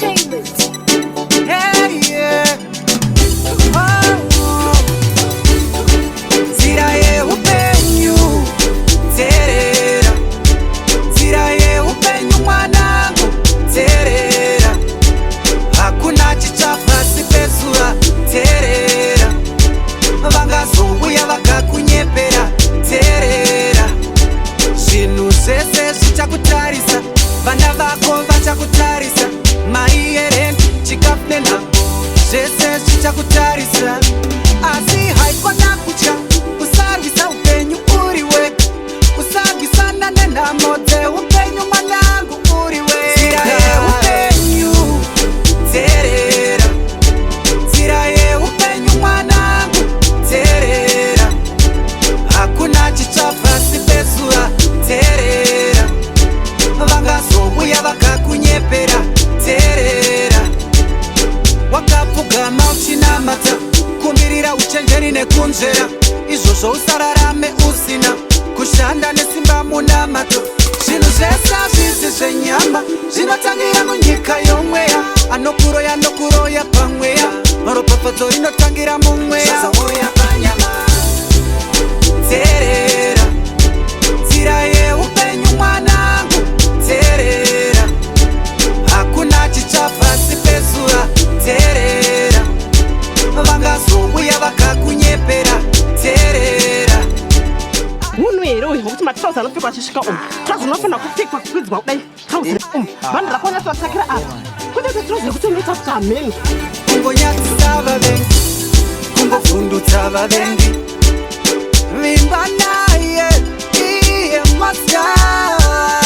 Entertainment. Yeah, yeah. Nzira Dzehupenyu, terera. Nzira Dzehupenyu mwanangu, terera. Hakuna chichapa sipesura, terera. Vangazouya vakakunyepera, terera. Zvinhu zvese zvichakutarisa, vana vako vachakutarisa, mai ereni chikafu nenhamo zvese zvichakutarisa. Asi haikona kutya, usarwisa upenyu uri wega, usarwisana nenhamo dzeupenyu mwanangu uri wega. Nzira Dzehupenyu, terera. Nzira Dzehupenyu mwanangu, terera. Hakuna chichapa pasi pezuva, terera. Vangazouya vakakunyepera, terera. Wakapfugama uchinamata, kumbirira uchenjeri nekunzvera, izvozvo usararame usina kushanda nesimba munamato. Zvinhu zvese hazvisi zvenyama, zvinotangira munyika yomweya. Anokuroya nokuroya pamweya, ropafadzo rinotangira mumweya. Zvazamoya panyama, terera. Nzira Dzehupenyu mwanangu, terera. Hakuna chichapa pasi pezuva, terera. Vangazouya vakakunyepera, terera. Munhu here uyu wekuti matrauzi anopfekwa achisvika umu, trauzi unofana kupfekwa kukwidzwa kudai, trauzi vanhu rakonyatsovatsvakira apa, kwete trauzi yekuti unoita kuti ameni Kungonyadzisa vavengi, kungovhundutsa vavengi. Vimba naye iye Masiya.